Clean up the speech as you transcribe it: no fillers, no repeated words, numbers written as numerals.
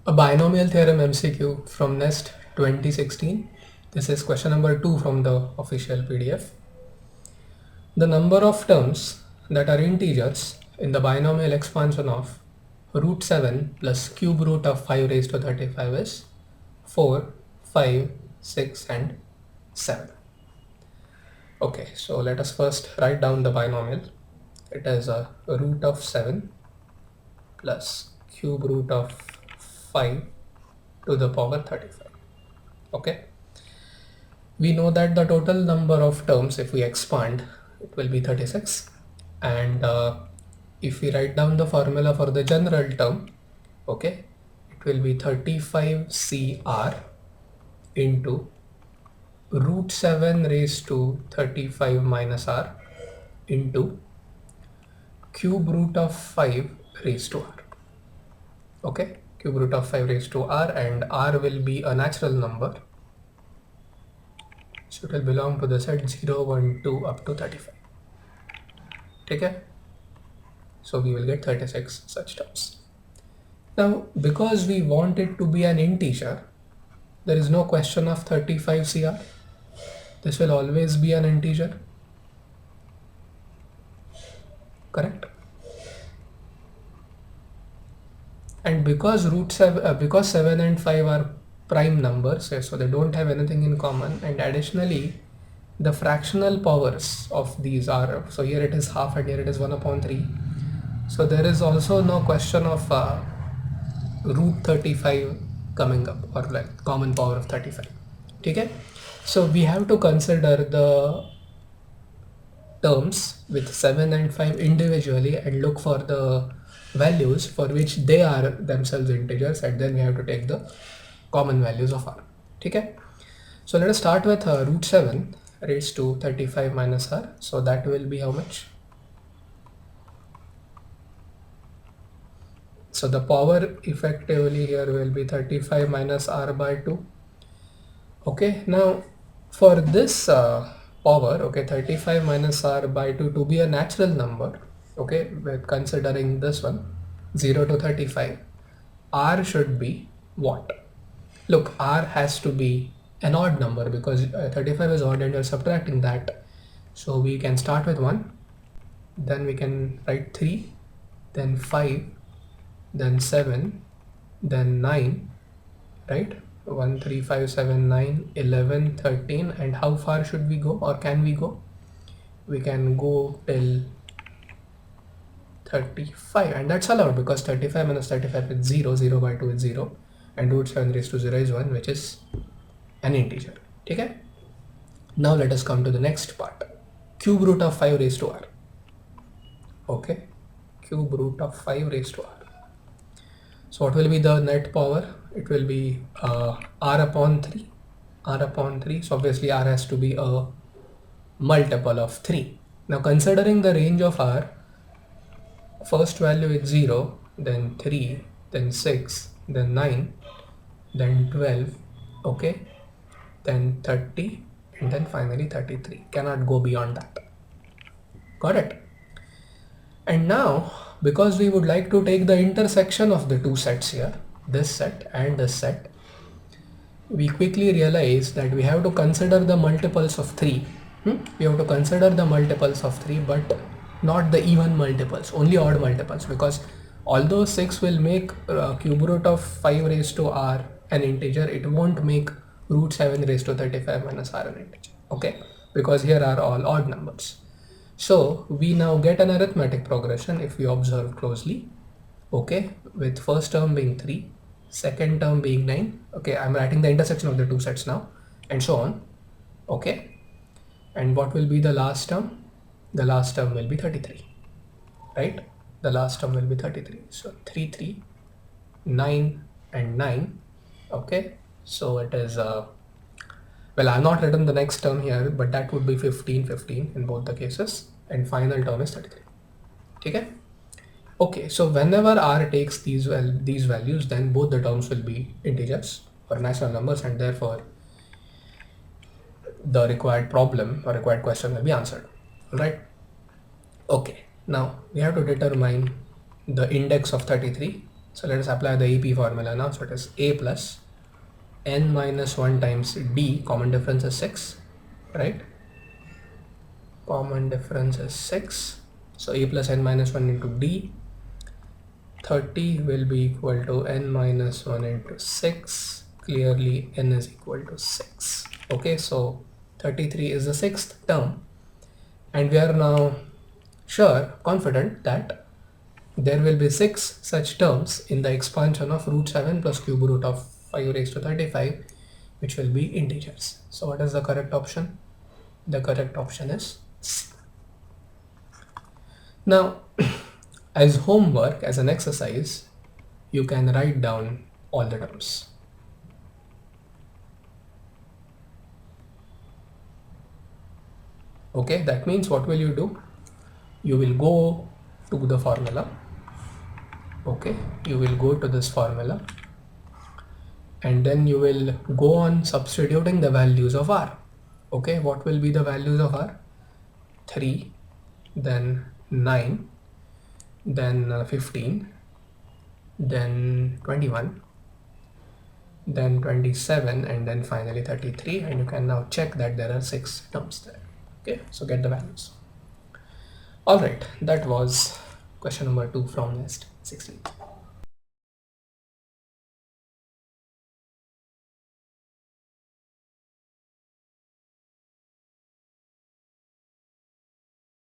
A binomial theorem MCQ from NEST 2016. This is question number 2 from the official PDF. The number of terms that are integers in the binomial expansion of root 7 plus cube root of 5 raised to 35 is 4, 5, 6 and 7. Okay, so let us first write down the binomial. It is a root of 7 plus cube root of 5 to the power 35. Okay, we know that the total number of terms, if we expand, it will be 36. And if we write down the formula for the general term, okay, it will be 35 CR into root 7 raised to 35 minus R into cube root of 5 raised to R. Okay, cube root of 5 raised to R, and R will be a natural number. So it will belong to the set 0, 1, 2 up to 35. Okay, so we will get 36 such terms. Now, because we want it to be an integer, there is no question of 35 CR. This will always be an integer. Correct? And because because 7 and 5 are prime numbers, so they don't have anything in common, and additionally the fractional powers of these are, so here it is half and here it is 1 upon 3, so there is also no question of root 35 coming up, or like common power of 35. Okay, so we have to consider the terms with 7 and 5 individually and look for the values for which they are themselves integers, and then we have to take the common values of R. Okay, so let us start with root 7 raised to 35 minus R. So that will be how much? So the power effectively here will be 35 minus R by 2. Okay, now for this power, okay, 35 minus R by 2 to be a natural number, okay, with considering this one 0 to 35, R should be what? Look, R has to be an odd number because 35 is odd and you're subtracting that. So we can start with 1, then we can write 3, then 5, then 7, then 9, right? 1, 3, 5, 7, 9, 11, 13, and how far should we go, or can we go? We can go till 35, and that's allowed because 35 minus 35 is 0, 0 by 2 is 0, and root 7 raised to 0 is 1, which is an integer. Okay, now let us come to the next part. Cube root of 5 raised to R. Okay, cube root of 5 raised to R. So what will be the net power? It will be R upon 3. R upon 3. So obviously R has to be a multiple of 3. Now considering the range of R, first value is 0, then 3, then 6, then 9, then 12, okay, then 30, and then finally 33. Cannot go beyond that. Got it? And now, because we would like to take the intersection of the two sets here, this set and this set, we quickly realize that we have to consider the multiples of 3. We have to consider the multiples of 3, but not the even multiples, only odd multiples, because although 6 will make cube root of 5 raised to R an integer, it won't make root 7 raised to 35 minus R an integer, okay, because here are all odd numbers. So we now get an arithmetic progression if we observe closely, okay, with first term being 3, second term being 9, okay, I'm writing the intersection of the two sets now, and so on, okay, and what will be the last term? The last term will be 33, right? The last term will be 33, so 3, 3, 9 and 9, okay, so it is well, I have not written the next term here, but that would be 15, 15 in both the cases, and final term is 33. Okay. Okay, so whenever R takes these values, then both the terms will be integers or natural numbers, and therefore the required problem or required question will be answered. Right? Okay. Now we have to determine the index of 33. So let us apply the AP formula now. So it is A plus n minus 1 times D, common difference is 6, right? Common difference is 6. So A plus n minus 1 into D, 30 will be equal to n minus 1 into 6. Clearly n is equal to 6. Okay, so 33 is the sixth term, and we are now sure, confident that there will be 6 such terms in the expansion of root 7 plus cube root of 5 raised to 35, which will be integers. So what is the correct option? The correct option is C. Now, as homework, as an exercise, you can write down all the terms. Okay, that means what will you do? You will go to the formula. Okay, you will go to this formula, and then you will go on substituting the values of R. Okay, what will be the values of R? 3, then 9, then 15, then 21, then 27, and then finally 33, and you can now check that there are 6 terms there. Okay, so get the values. All right, that was question number 2 from list 16.